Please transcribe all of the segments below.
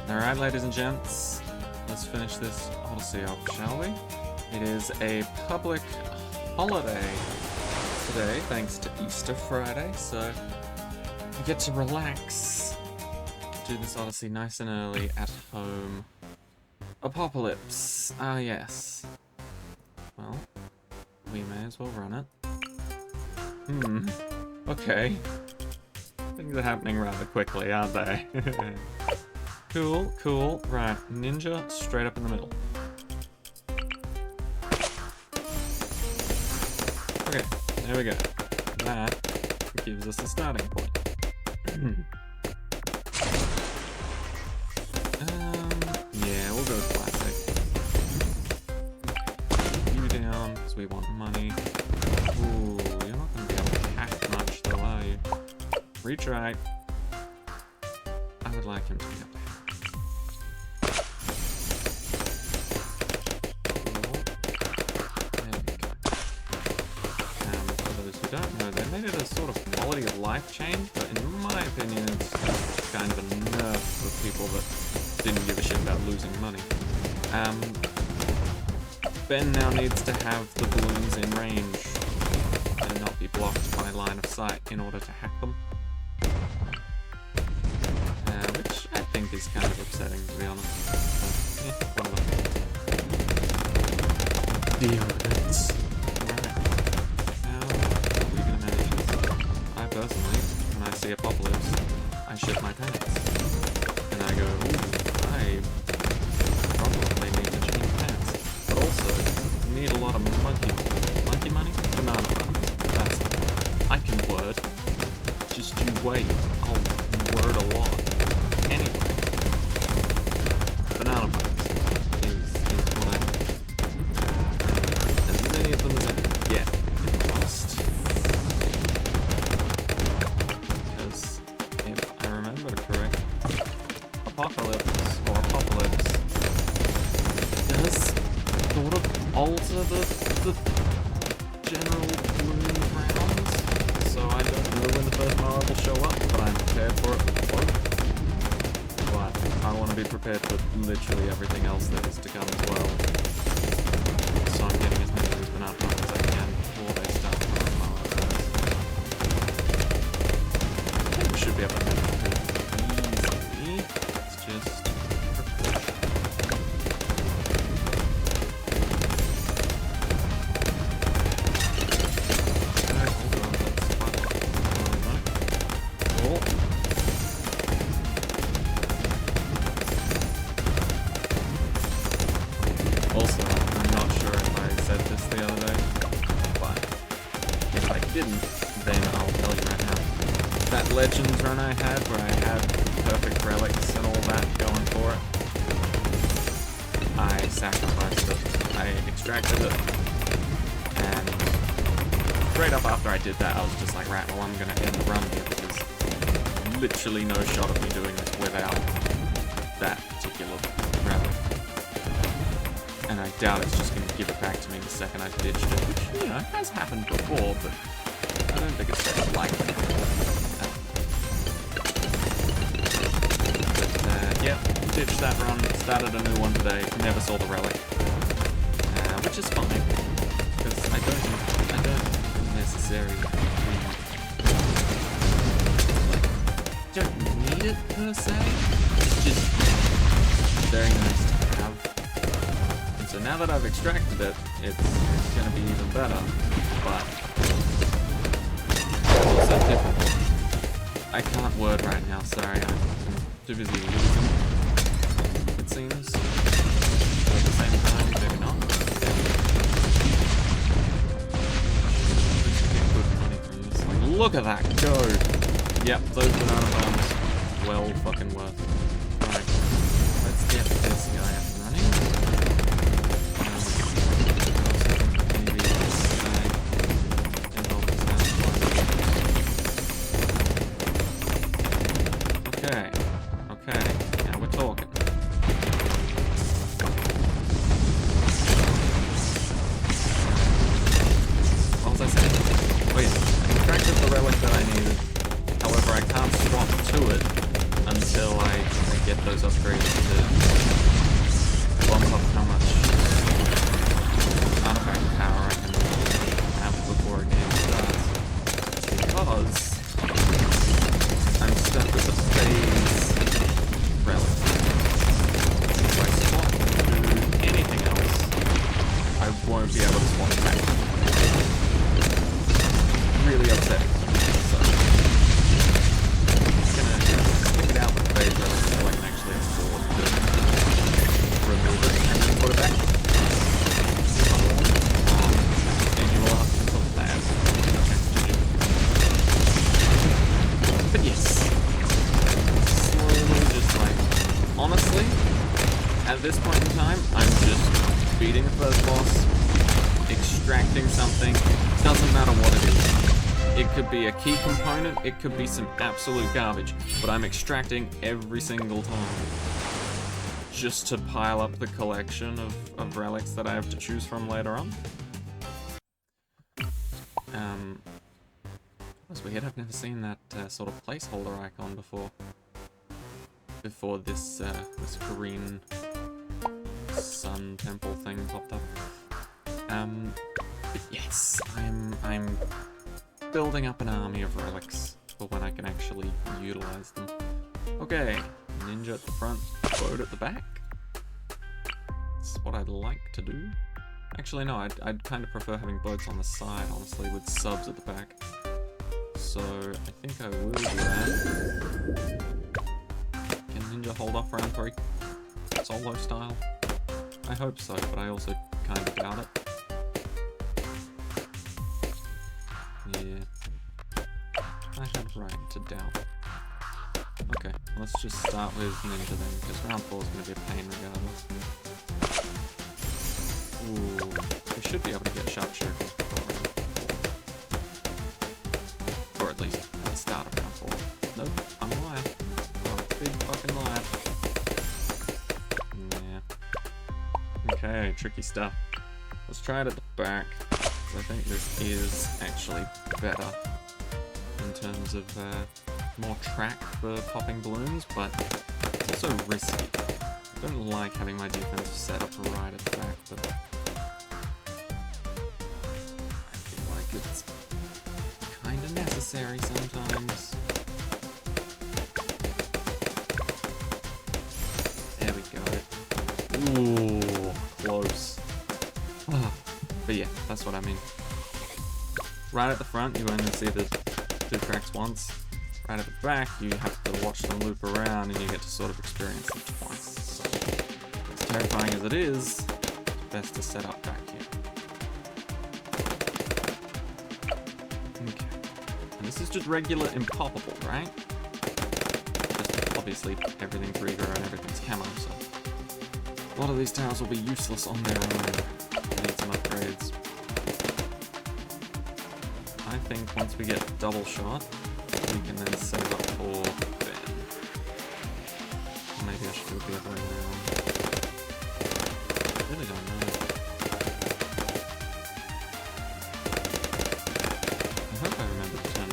Alright, ladies and gents, let's finish this Odyssey off, shall we? It is a public holiday today, thanks to Easter Friday, so we get to relax, do this Odyssey nice and early at home. Apocalypse, ah yes. Well, we may as well run it. Okay. Things are happening rather quickly, aren't they? Cool, cool. Right, ninja straight up in the middle. Okay, there we go. That gives us a starting point. Yeah, we'll go classic. You down, because we want money. Ooh, you're not going to be able to hack much though, are you? Retry. I would like him to be able to hack. Don't know, they made it a sort of quality of life change, but in my opinion it's kind of a nerf for people that didn't give a shit about losing money. Ben now needs to have the balloons in range and not be blocked by line of sight in order to hack them. Which I think is kind of upsetting, to be honest. But, yeah, whatever. Deal with it. Personally, when I see Apocalypse, I shit my pants. And I go, ooh, I probably need to change pants. But also, need a lot of monkey money? Banana buns. That's it. I can word. Just you wait. I'll word a lot. Anyway. Banana buns is what I as many of them as I can get in the past. Apocalypse does sort of alter the general balloon rounds, so I don't know when the first mob will show up, but I'm prepared for it. But I want to be prepared for literally everything else that is to come as well. So I'm getting as many of these banana puns as I can before they start throwing mob. I think we should be able to manage it easily. It's just also, I'm not sure if I said this the other day, but if I didn't, then I'll tell you right now. That Legends run I had, where I had perfect relics and all that going for it, I sacrificed it. I extracted it, and straight up after I did that, I was just like, right, well, I'm gonna end the run here, because literally no shot of me doing this without that particular relic. And I doubt it's just going to give it back to me the second I've ditched it, which, you know, has happened before, but I don't think it's very likely. But, yeah, ditched that run, started a new one today, never saw the relic. Which is fine, because I don't necessarily don't need it, per se. It's just very nice to have. So now that I've extracted it, it's going to be even better, but it's also difficult. I can't word right now, sorry, I'm too busy losing, it seems. But at the same time, maybe not. Like, look at that go! Yep, those banana bombs, well fucking worth it. Right, let's get this guy up and running. Okay, now we're talking. What was I saying? Oh yeah, I extracted the relic that I needed. However, I can't swap to it until I get those upgrades to bump up how much artifact power I can have before a game starts. Because I'm stuck with the phase relic. If I swap to anything else, I won't be able to swap it back. Really upsetting. So, I'm just gonna stick it out with the phase relic so I can actually afford to remove it and then put it back. And you will have to put that. But yes. Slowly just like, honestly, at this point in time, I'm just beating the first boss, extracting something, doesn't matter what it is. It could be a key component, it could be some absolute garbage, but I'm extracting every single time. Just to pile up the collection of relics that I have to choose from later on. That's weird, I've never seen that sort of placeholder icon before. Before this this green sun temple thing popped up. But yes, I'm building up an army of relics for when I can actually utilize them. Okay, ninja at the front, boat at the back. That's what I'd like to do. Actually, no, I'd kind of prefer having boats on the side, honestly, with subs at the back. So, I think I will do that. Can ninja hold off round 3? Solo style? I hope so, but I also kind of doubt it. Yeah. I have right to doubt. Okay, let's just start with ninja then, because round 4 is going to be a pain regardless. Ooh, we should be able to get sharpshooters before round 4. Or at least at the start of round 4. Nope, I'm a liar. I'm a big fucking liar. Yeah. Okay, tricky stuff. Let's try it at the back. I think this is actually better in terms of more track for popping balloons, but it's also risky. I don't like having my defense set up right at the back, but I feel like it's kind of necessary sometimes. There we go. Ooh, close. But yeah, that's what I mean. Right at the front, you only see the 2 tracks once. Right at the back, you have to watch them loop around and you get to sort of experience them twice. So, as terrifying as it is, it's best to set up back here. Okay. And this is just regular impoppable, right? Just obviously everything's Riga and everything's camo, so a lot of these towers will be useless on their own. Need some upgrades. I think once we get double shot, we can then save up for Ben. Maybe I should do it the other way around. I really don't know. I hope I remember to turn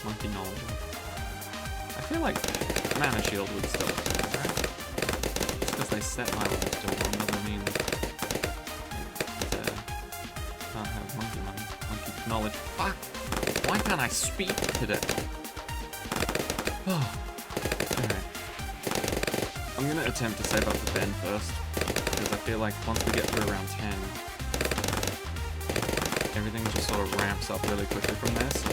monkey knowledge. I feel like mana shield would still work, right? Just because they set my level to 1 doesn't mean can't have monkey knowledge. Fuck! Why can't I speak today? Oh. Alright. I'm gonna attempt to save up the Ben first, because I feel like once we get through around 10, everything just sort of ramps up really quickly from there, so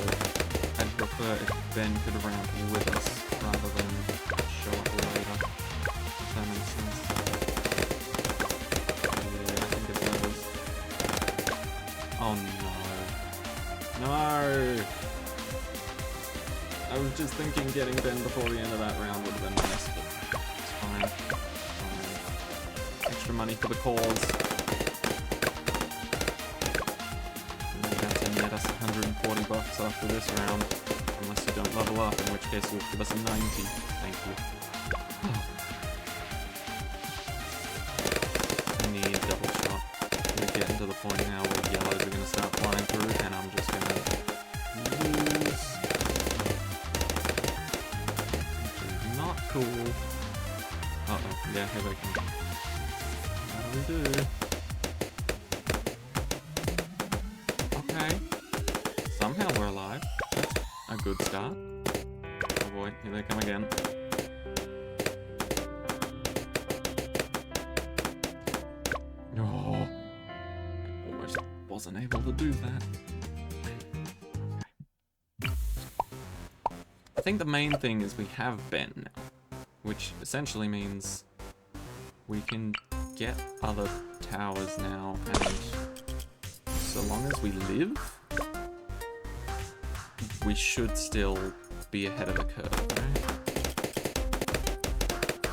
I'd prefer if Ben could ramp with us rather than show up later. If that makes sense. Yeah, I think it does. Oh no. No! I was just thinking getting Ben before the end of that round would have been nice, but it's fine. Extra money for the cause. And then have to net us 140 bucks after this round. Unless you don't level up, in which case you'll give us a 90. Thank you. I need double shot. We're getting to the point now where yellows are going to start flying through, and I'm just going to lose. Which is not cool. Uh-oh, yeah, here they come. What do we do? Okay. Somehow we're alive. That's a good start. Oh boy, here they come again. Oh, I almost wasn't able to do that. Okay. I think the main thing is we have Ben now, which essentially means we can get other towers now, and so long as we live, we should still be ahead of the curve, right?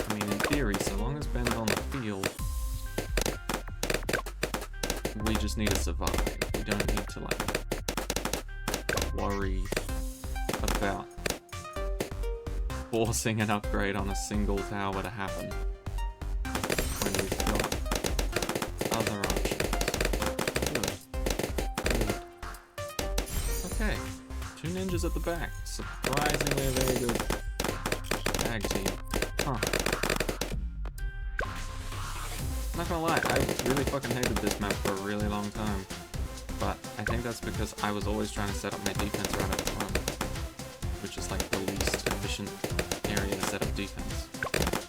I mean, in theory, so long as Ben's on the field, we just need to survive. We don't need to, like, worry about forcing an upgrade on a single tower to happen when we've got other options. Good. Good. Okay. 2 ninjas at the back. Surprisingly a very good tag team. Huh. Not gonna lie, I really fucking hated this map for a really long time. But I think that's because I was always trying to set up my defense right at the front, which is like the least efficient area to set up defense.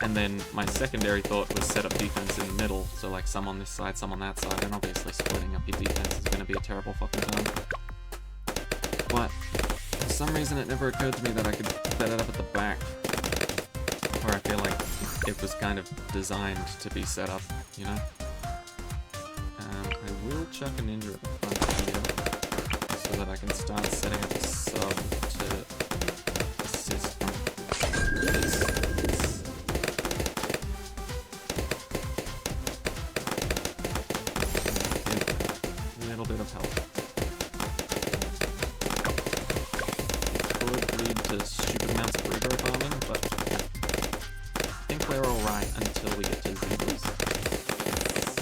And then my secondary thought was set up defense in the middle, so like some on this side, some on that side, and obviously splitting up your defense is gonna be a terrible fucking time. But for some reason it never occurred to me that I could set it up at the back, where I feel like it was kind of designed to be set up, you know? I will chuck a ninja at the front here, so that I can start setting up a sub to assist this. A little bit of help. Could lead to stupid amounts of regrowth farming, but I think we're alright until we get to zebras.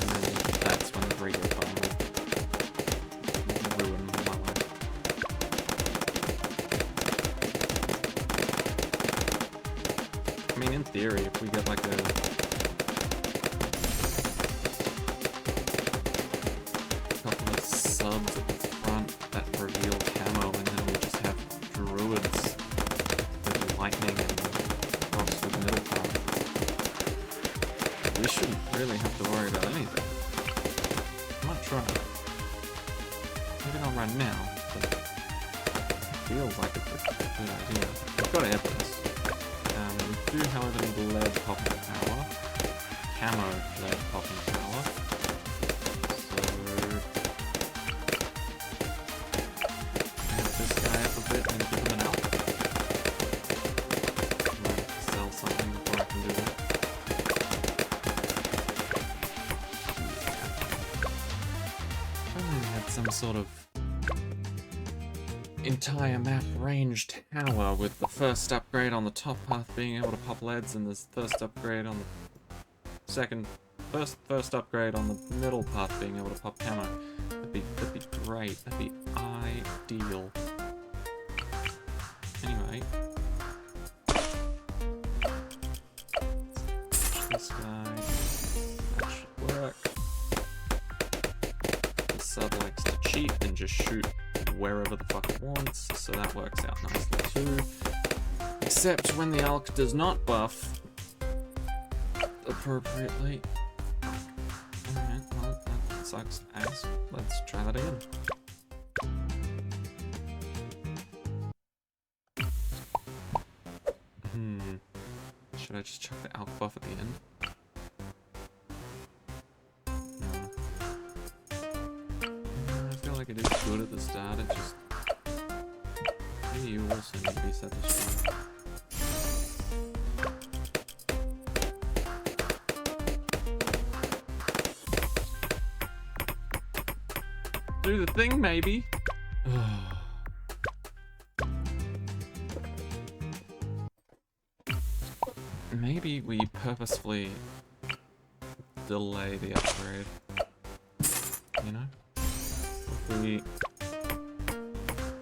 And then that's when the regrowth farming will ruin my life. I mean, in theory, if we get like a couple of subs at the front that reveal camo, and then we just have druids with lightning and cross with middle part, we shouldn't really have to worry about anything. I might try. Maybe not right now, but it feels like it's a good idea. We've got evidence. We do, however, need lead popping power. Camo lead popping power. So amp this guy up a bit and give him an out. Might sell something before I can do that. If only we had some sort of entire map range tower with the first upgrade on the top path being able to pop leads, and the first upgrade on the first upgrade on the middle path being able to pop camo. That'd be great. That'd be ideal. Anyway, this guy, that should work. The sub likes to cheat and just shoot wherever the fuck it wants, so that works out nicely too. Except when the Alk does not buff appropriately. Alright, well, that sucks ass. Let's try that again. Should I just chuck the Alk buff at the end? I feel like it is good at the start, it just... Maybe you also need to be set to strong. Do the thing, maybe? Maybe we purposefully delay the upgrade. You know? If we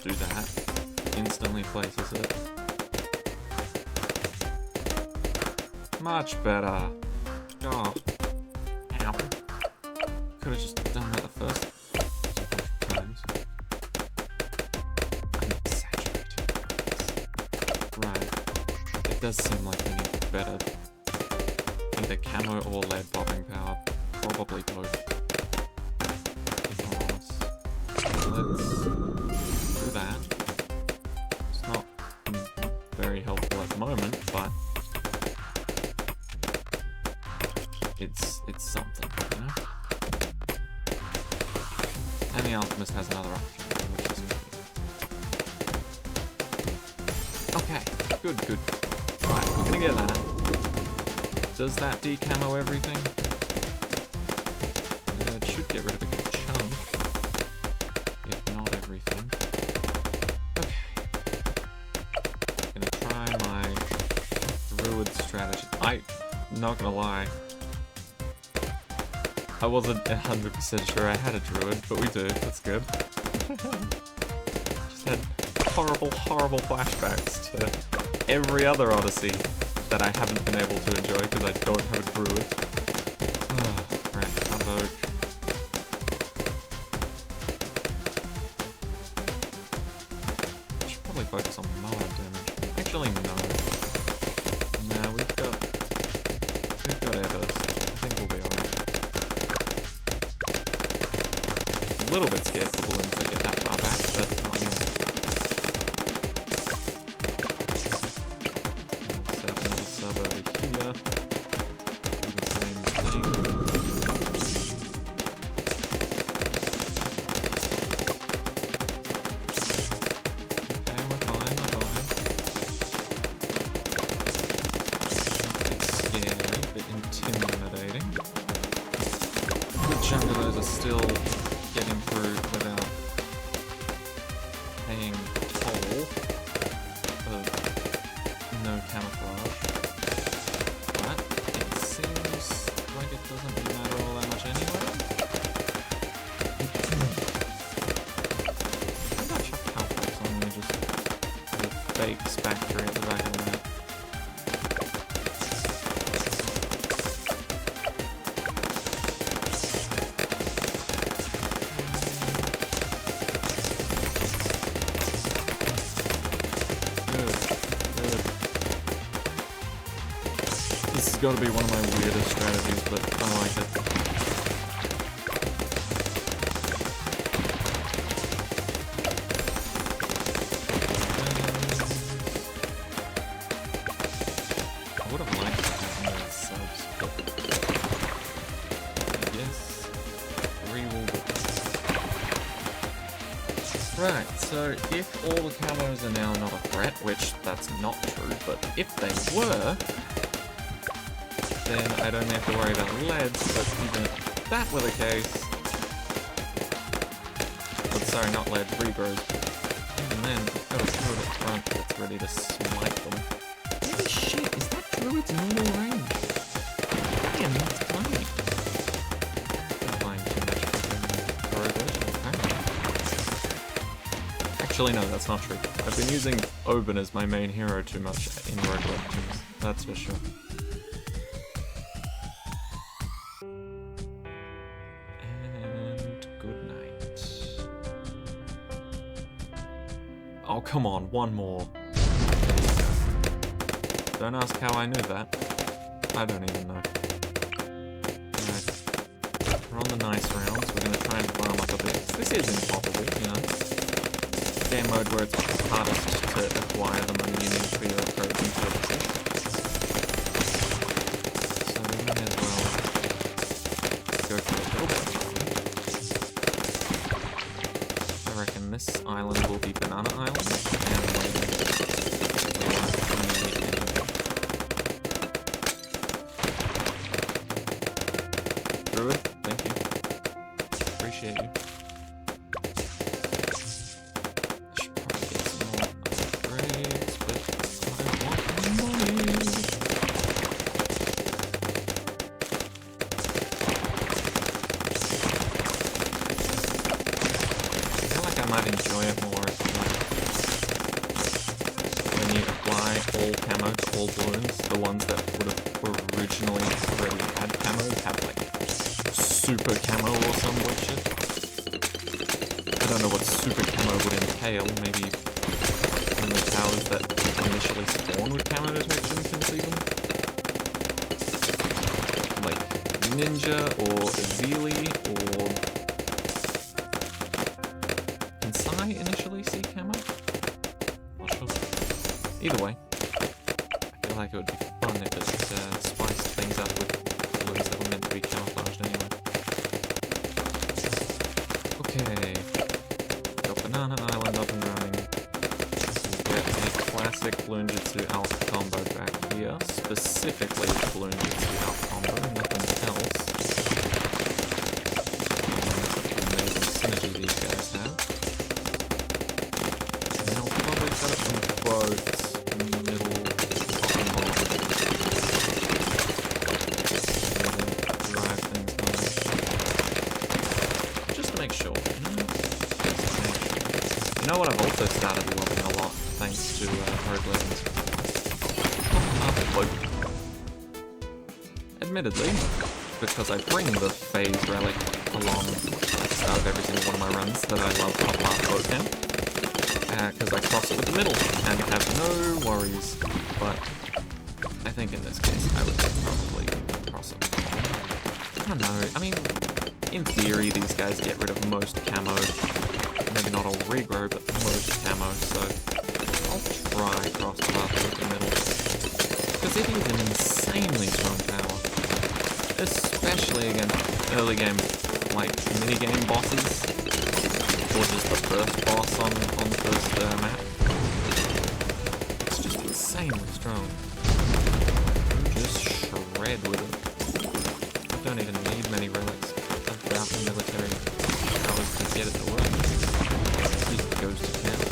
do that, instantly places it. Much better. Oh. Ow. Could have just done that the first times. I'm exaggerating. Right. It does seem like we need better either camo or lead popping power. Probably both. If I'm honest. Let's do that. It's not very helpful at the moment, but it's something, you know? And the Alchemist has another option, which is good. Okay, good. Right, we're gonna get that. Does that decamo everything? It should get rid of a good chunk. If not everything. Okay. Gonna try my Druid strategy. I'm not gonna lie. I wasn't 100% sure I had a Druid, but we do. That's good. Just had horrible flashbacks to every other Odyssey that I haven't been able to enjoy because I don't have a Druid. Right, Havoc. I should probably focus on mob damage. Actually, no. Nah, we've got Everest. I think we'll be alright. A little bit scared for balloons to get that far back, but not anymore. Set up another sub over here. Do the same thing. Okay, we're fine. It's scary, but intimidating. A good chunk of those are still getting through without paying toll of no camouflage. But it seems like it doesn't matter all that much anyway. I got chuck calculus on me just the fake factory at the back of the map. This has got to be one of my weirdest strategies, but I like it. I would have liked to have more subs, but I guess 3 will be. Right, so if all the camos are now not a threat, which that's not true, but if they were, then I don't have to worry about leads, but even if that were the case... Oh, sorry, not leads, rebros. Even then, I've got a Druid at front that's ready to smite them. Holy shit, is that Druid's normal range? Damn, that's tiny. I'm applying too much correlation, apparently. Actually, no, that's not true. I've been using Oben as my main hero too much in Rogue Legends, that's for sure. Oh, come on, one more. Don't ask how I knew that. I don't even know. Alright. We're on the nice rounds. We're gonna try and farm up a bit. This is impossible, you know. Game mode where it's hardest to acquire the money you need for your approach and purposes. So we may as well go for a little bit. I reckon this island will be Banana Island, and Druid, thank you. Appreciate you. I should probably get some more upgrades, but I want money. I might enjoy it more when you apply all camo to all balloons, the ones that were super camo or some bullshit. I don't know what super camo would entail. Maybe only powers that initially spawn with camo detection can see them. Like Ninja or Azili or... Can Sai initially see camo? Not sure. Either way, I feel like it would be fun if it spiced things up with balloons that were meant to be camouflaged anyway. Okay. Got Banana Island up and running. We'll get a classic Balloon Jutsu Alpha combo back here. Specifically the Balloon Jutsu Alpha combo, nothing else. Amazing synergy these guys have. And then I'll probably set up some boats in the middle, top and bottom. Drive things home. Just to make sure, you know? Just to make sure. You know what I've also started loving a lot, thanks to Road Legends? Boat. Admittedly, because I bring the phase relic along at the start of every single one of my runs, that I love Top Half Boat Camp. Because I cross it with the middle and have no worries, but I think in this case I would probably cross it. I don't know, I mean, in theory these guys get rid of most camo, maybe not all regrow, but most camo, so I'll try cross path with the middle. Because it is an insanely strong power, especially against early game, like, minigame bosses. Or just the first boss on the first map. It's just insanely strong. Just shred with it. I don't even need many relics. I've got the military powers to get it to work. It just goes to camp.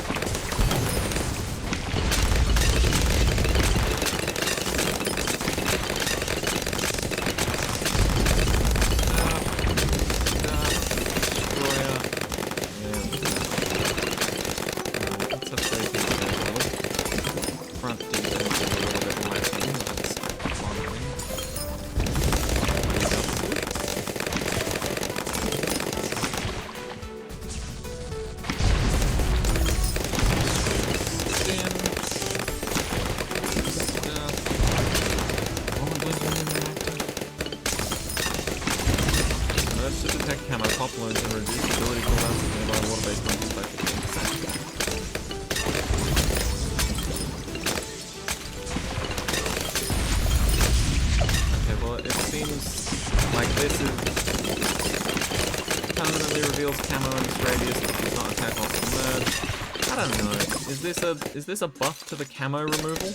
Is this a buff to the camo removal?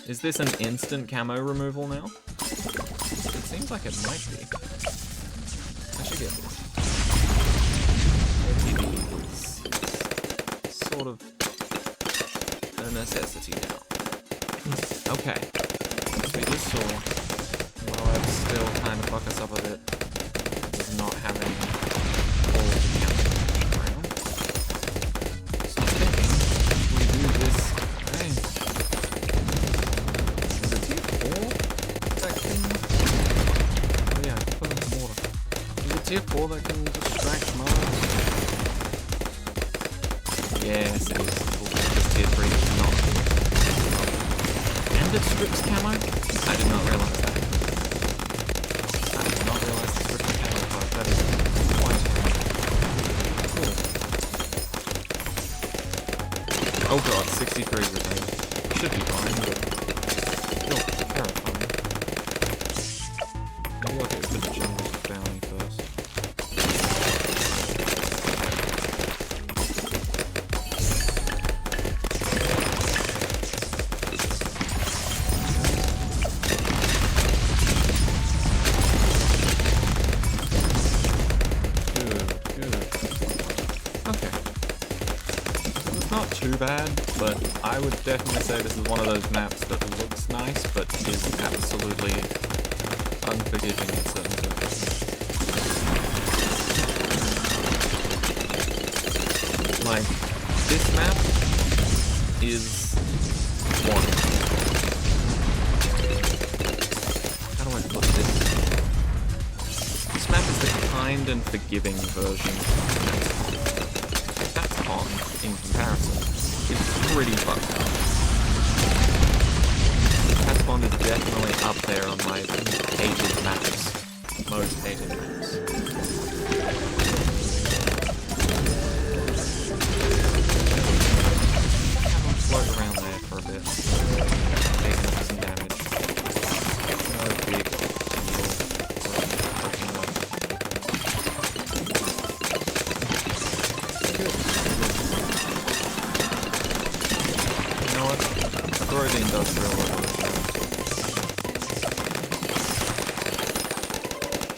Is this an instant camo removal now? It seems like it might be. I should get this. It's sort of a necessity now. Okay. As we just saw, well, that's still kind of fuck us up a bit with not having all of the camo around. So I'm thinking we do this. Hey. Is it tier 4 that can... Oh yeah, put in some water. Is it tier 4 that can distract Mars? Yes, it is. Just tier 3 is not. And it strips camo? I did not realize that. I did not realize the stripping camo part. That is quite cool. Oh god, 63 remain. Should be fine, but still terrifying. Maybe I'll get a bit of Jungle's bounty first. Too bad, but I would definitely say this is one of those maps that looks nice, but is absolutely unforgiving in certain circumstances. Like, this map is one. How do I put this? This map is the kind and forgiving version that pond, in comparison, is pretty fucked up. That pond is definitely up there on my hated maps. Most hated maps. Have them float around there for a bit. Taking up some damage. No big deal. You know what? Throw the industrial over.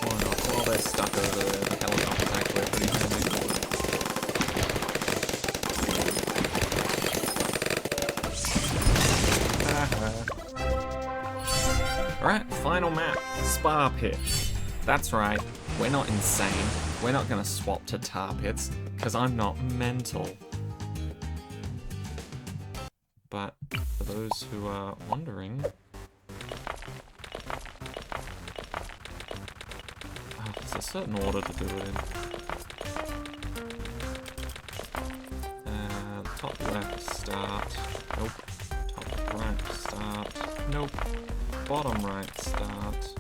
Why not? While they're stuck over there, the helicopter's actually pretty handy. Alright, final map. Spa Pit. That's right, we're not insane. We're not gonna swap to tar pits, because I'm not mental. But for those who are wondering... Oh, there's a certain order to do it in. Top left, start. Nope. Top right, start. Nope. Bottom right, start.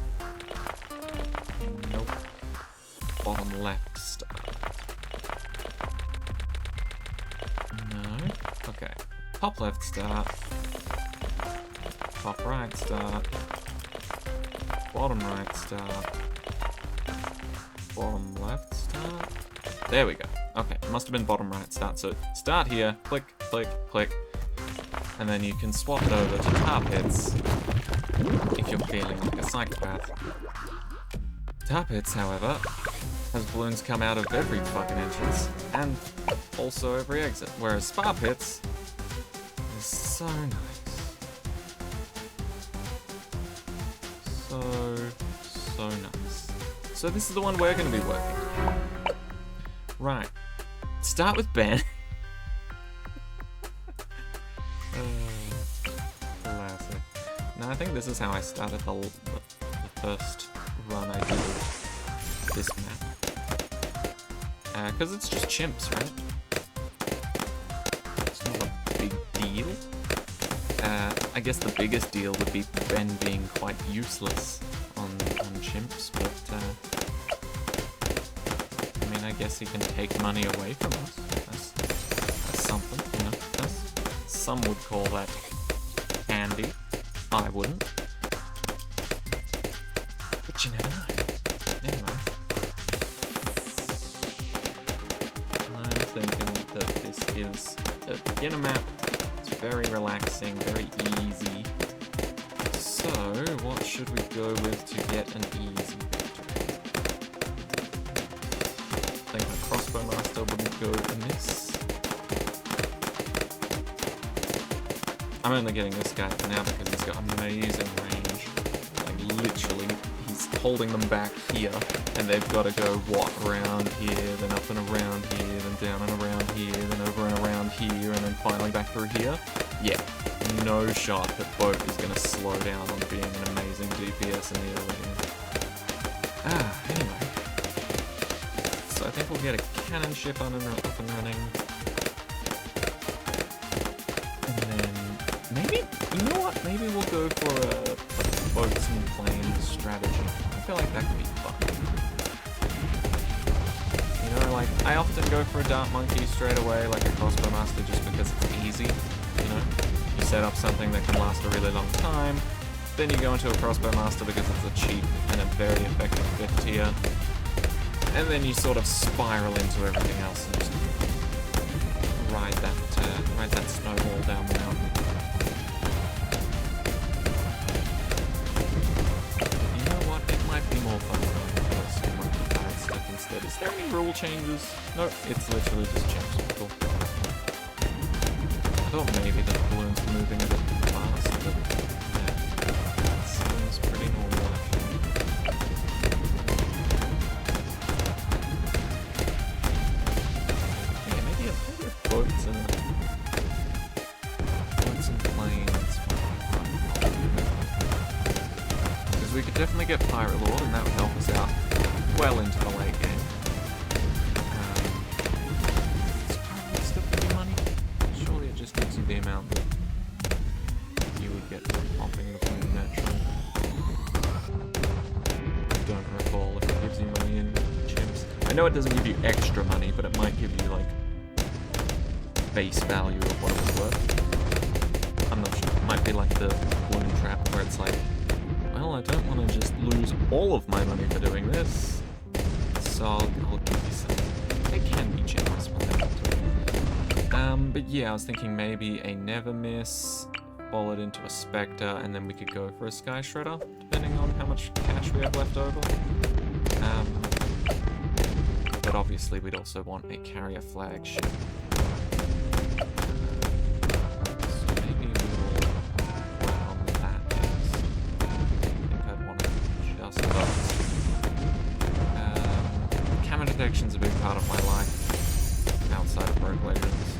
Nope. Bottom left, start. No. Okay. Top left, start. Top right, start. Bottom right, start. Bottom left, start. There we go. Okay, it must have been bottom right, start. So start here, click, click, click. And then you can swap it over to tar pits if you're feeling like a psychopath. Tar pits, however, has balloons come out of every fucking entrance and also every exit, whereas spa pits is so nice. So nice. So this is the one we're going to be working. Right. Start with Ben. Classic. Now I think this is how I started the first run I did of this map. Because it's just chimps, right? It's not a big deal. I guess the biggest deal would be Ben being quite useless on chimps, but I mean, I guess he can take money away from us. That's something, you know. Some would call that handy. I wouldn't. But you never know. Anyway. I'm thinking that this is a beginner map. It's very relaxing, very easy. So, what should we go with to get an easy victory? I think the crossbow master wouldn't go amiss. I'm only getting this guy for now because he's got amazing range. Like, literally, he's holding them back here, and they've got to go walk around here, then up and around here, then down and around here, then over and around here, and then finally back through here. Yeah, no shot that boat is going to slow down on being an amazing DPS in the early. Anyway. So I think we'll get a cannon ship up and running. Maybe, you know what, maybe we'll go for a boats and planes strategy. I feel like that could be fun. You know, like, I often go for a dart monkey straight away, like a crossbow master, just because it's easy, you know? You set up something that can last a really long time, then you go into a crossbow master because it's a cheap and a very effective 5th tier, and then you sort of spiral into everything else and just ride that snowball down the mountain. More fun stuff instead. Is there any rule changes? No, it's literally just chimps. Cool. I thought maybe the balloons were moving a bit fast, but yeah, that seems pretty normal actually. Yeah, maybe a boats and planes. We could definitely get Pirate Lord, and that would help us out well into the late game. get from popping the balloon naturally. I don't recall if it gives you money in chimps. I know it doesn't give you extra money, but it might give you, like, base value of what it was worth. I'm not sure. It might be like the balloon trap where it's like, well, I don't want to just lose all of my money for doing this, so I'll give you some. They can be generous when they want to. But yeah, I was thinking maybe a never miss, ball it into a spectre, and then we could go for a sky shredder, depending on how much cash we have left over. But obviously we'd also want a carrier flagship. So maybe we'll work on that next. I think I'd want to just camera detection's a big part of my life outside of Rogue Legends.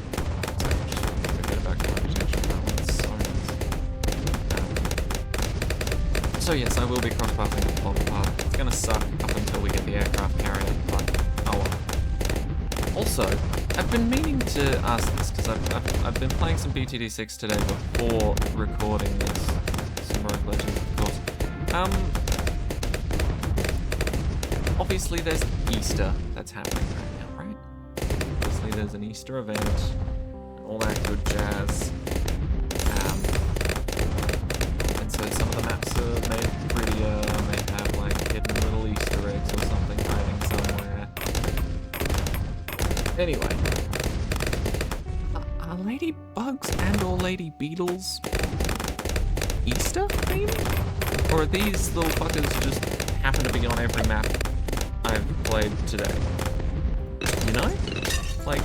So I just forget about camera detection. That one's so nice. So yes, I will be cross-buffing the plot part. It's gonna suck up until we get the aircraft carrier, but oh well. Also, I've been meaning to ask this because I've been playing some BTD6 today before recording this. Some Rogue Legends, of course. Obviously there's Easter that's happening right now, right? Obviously there's an Easter event, and all that good jazz. And so some of the maps are made prettier, may have like hidden little Easter eggs or something hiding somewhere. Anyway, are ladybugs and or lady beetles Easter themed? Or are these little fuckers just happen to be on every map I've played today? You know? Like,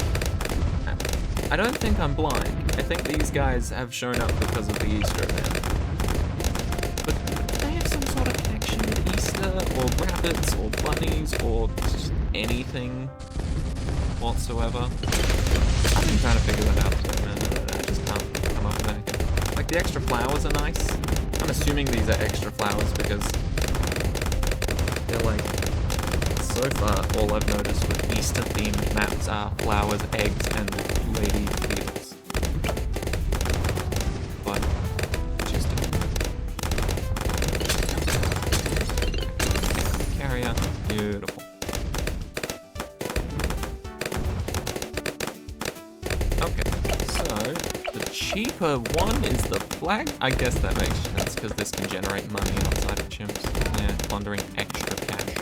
I don't think I'm blind. I think these guys have shown up because of the Easter event. But do they have some sort of connection with Easter, or rabbits, or bunnies, or just anything whatsoever? I've been trying to figure that out too, man. I just can't come up with anything. Like, the extra flowers are nice. I'm assuming these are extra flowers because they're like, so far, all I've noticed with Easter-themed maps are flowers, eggs, and lady beetles. But, just carrier, beautiful. Okay, so the cheaper one is the flag. I guess that makes sense because this can generate money outside of chimps. Yeah, plundering extra cash.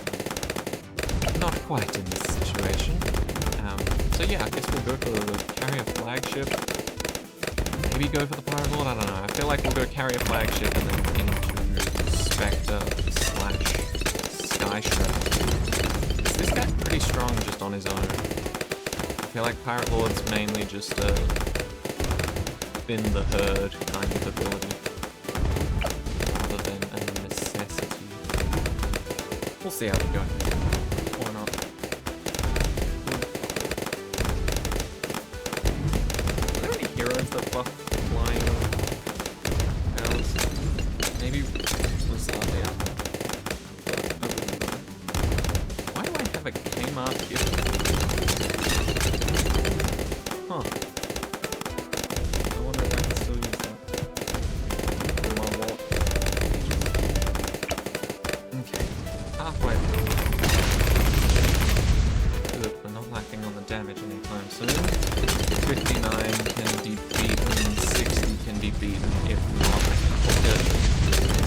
Not quite in this situation. So yeah, I guess we'll go for the carrier flagship. Maybe go for the pirate lord, I don't know. I feel like we'll go carrier flagship and then into spectre / sky shredder. This guy's pretty strong just on his own. I feel like pirate lord's mainly just a thin the herd kind of ability, rather than a necessity. We'll see how we go. Or not. Are there any heroes that buff flying arrows? Maybe Rosalia? Why do I have a Kmart gift? Huh. I wonder if I can still use that. In my wallet. Okay. Halfway through. Good, we're not lacking on the damage anytime soon. 59 can be beaten, 60 can be beaten if not.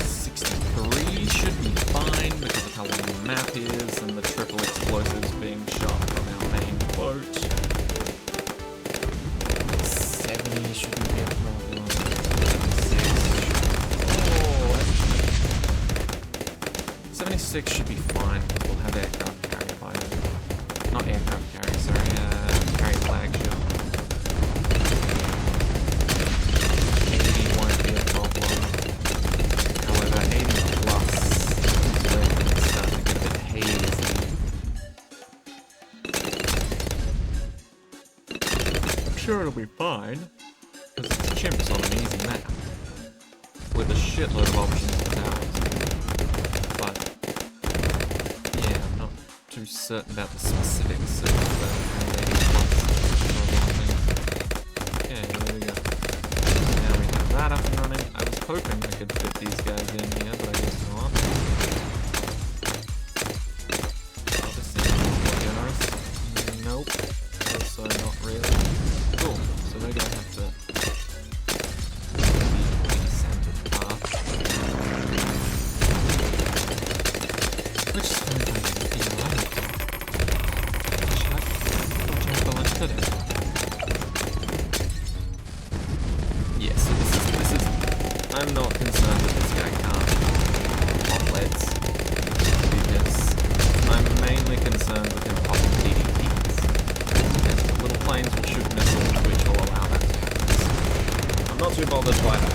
63 should be fine because of how long the map is and the triple explosives being shot from our main boat. 70 shouldn't be a problem. 76 should be fine because we'll have aircraft carrier by then. Not aircraft carrier, sorry, carrier flagship. 80 won't be a problem. However, 80 plus is where things start to get a bit hazy. I'm sure it'll be fine, because it's chimps on an easy map, with a shitload of options for towers. But, yeah, I'm not too certain about the specifics of 80 plus. Yeah, there we go. Now we have that up and running. I was hoping I could fit these guys in here, but I guess not. Odyssey, more generous. Nope. Also not really. Cool. So they're gonna have to descend the path. Which is fine if I can feel like it. What do you have for lunch today? Yes, so this is I'm not concerned that this guy can't pop leads, because I'm mainly concerned with him popping BTDs. And little planes will shoot missiles, which will allow that to happen. I'm not too bothered by that.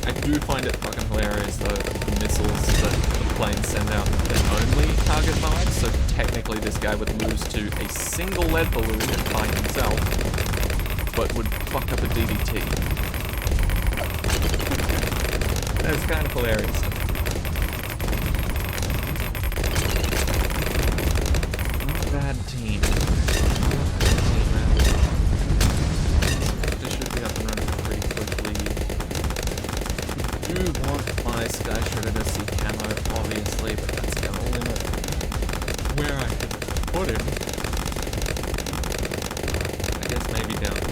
I do find it fucking hilarious though that the missiles that the planes send out can only target vibes, so technically this guy would lose to a single lead balloon and find himself, but would fuck up a DDT. That's kind of hilarious. Not a bad team. This should be up and running pretty quickly. I do want my Sky Shredder to see camo, obviously, but that's gonna limit where I can put him. I guess maybe down here.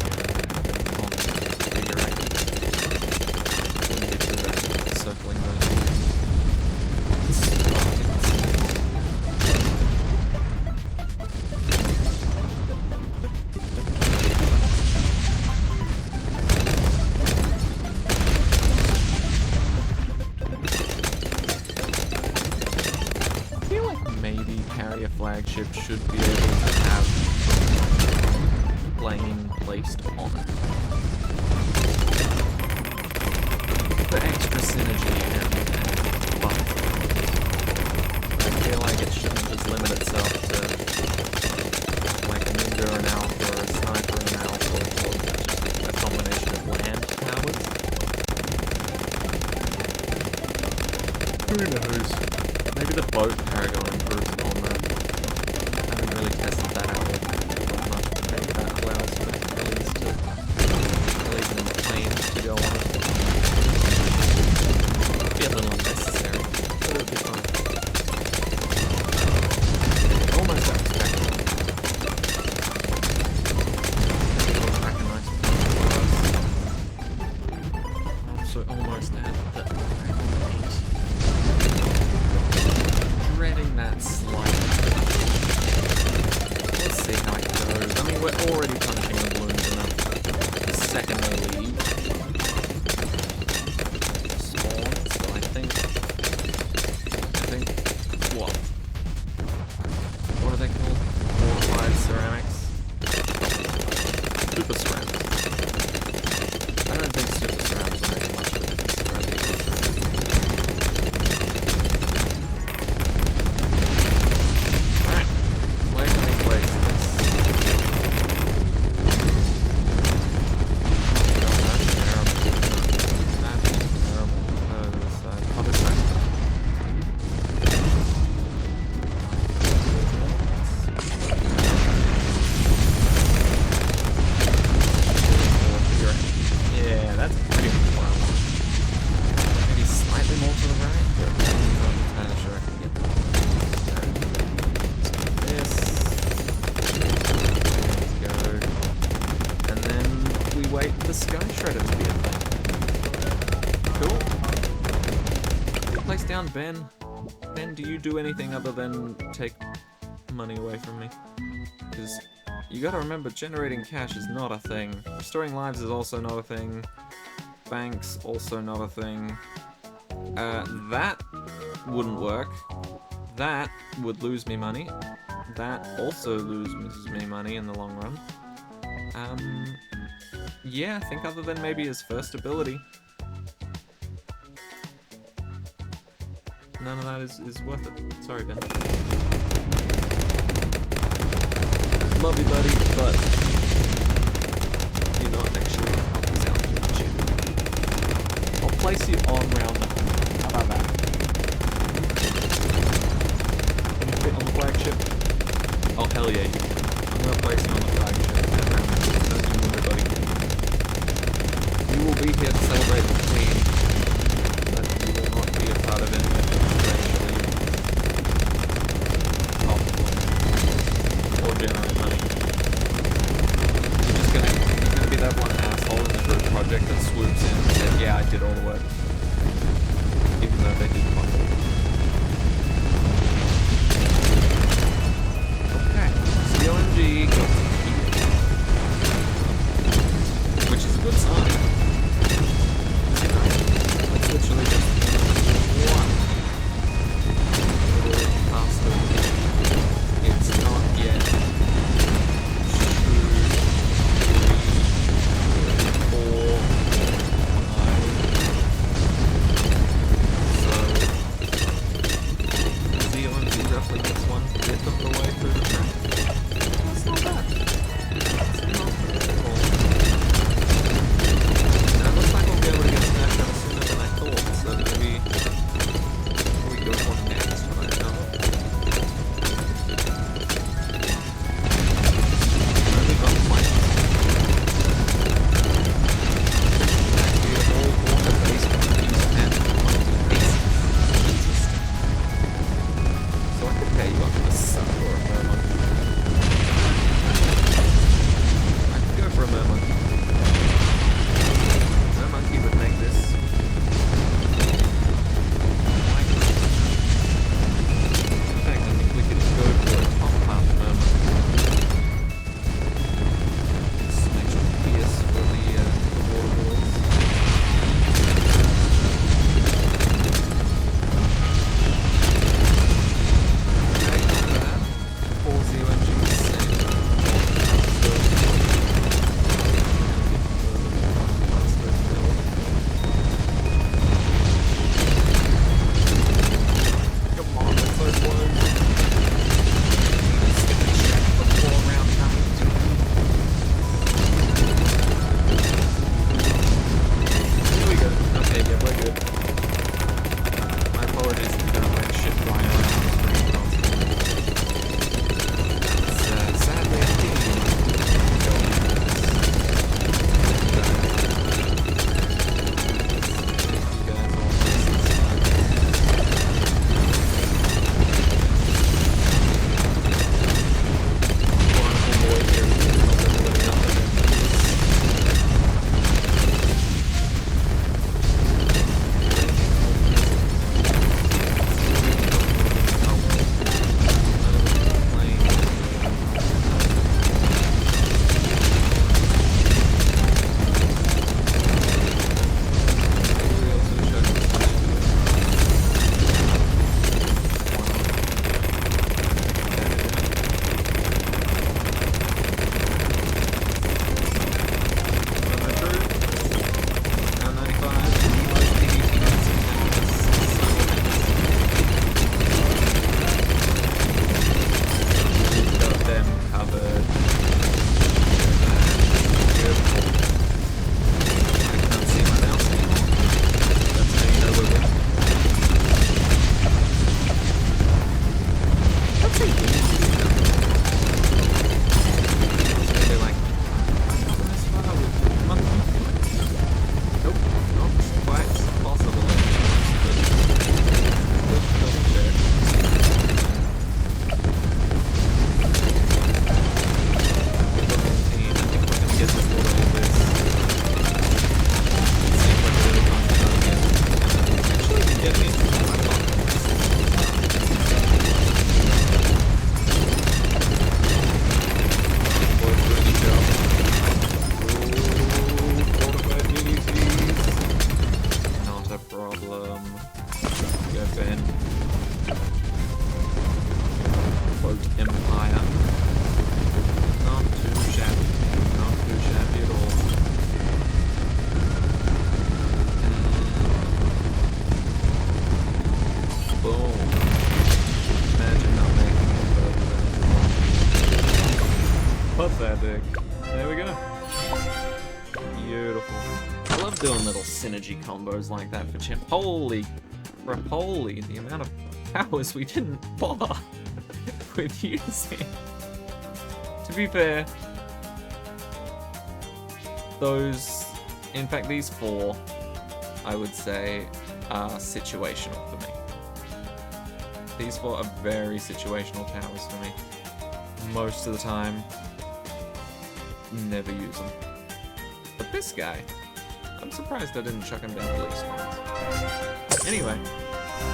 Circling those I feel like maybe carrier flagship should be able to have plane placed on it. The extra synergy and buff. I feel like it shouldn't just limit itself to like a ninja or an alpha or a sniper and an alpha or just a combination of land powers. Who knows? Maybe the boat Paragon improves on that. I haven't really tested that out yet. Maybe that allows for aliens to planes to go on. Be a little unnecessary, but it'll be fun. Almost out of spectrum. Also almost at the 8. Dreading that slight. Let's see how it goes. I mean, we're already punching the balloons enough the second they leave. What are they called? Fortified ceramics? Super ceramics. I don't think super ceramics will make much of a difference. Alright, where can we place this? Wait for the Sky Shredder to be a thing. Cool. Place down Ben. Ben, do you do anything other than take money away from me? Because you gotta remember, generating cash is not a thing. Restoring lives is also not a thing. Banks, also not a thing. That wouldn't work. That would lose me money. That also loses me money in the long run. Yeah, I think other than maybe his first ability, none of that is worth it. Sorry, Ben. Love you, buddy, but you're not actually helping us out much. I'll place you on round 9. How about that? Can you fit on the flagship? Oh, hell yeah, you can. I'm gonna place you on the flagship. You will be here to celebrate the Queen. Cloak Empire. Not too shabby. Not too shabby at all. Boom. Imagine not making it. Pathetic. There we go. Beautiful. I love doing little synergy combos like that for Chimp. Holy crap, holy, the amount of powers we didn't bother with using. To be fair, in fact these 4, I would say, are situational for me. These 4 are very situational towers for me. Most of the time, never use them. But this guy, I'm surprised I didn't chuck him down at least once. Anyway,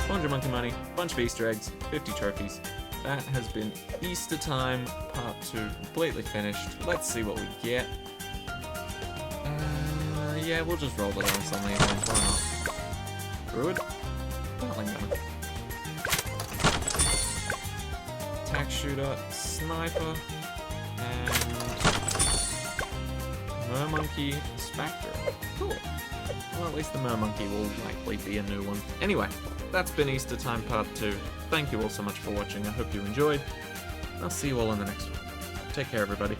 400 monkey money, bunch of Easter eggs, 50 trophies. That has been Easter time, part 2, completely finished. Let's see what we get. Yeah, we'll just roll it on something again. Why not? Druid? Darling gunner. Attack shooter, sniper, and Mermonkey Spectre. Cool. Well, at least the Mermonkey will likely be a new one. Anyway, that's been Easter time part 2. Thank you all so much for watching. I hope you enjoyed. I'll see you all in the next one. Take care, everybody.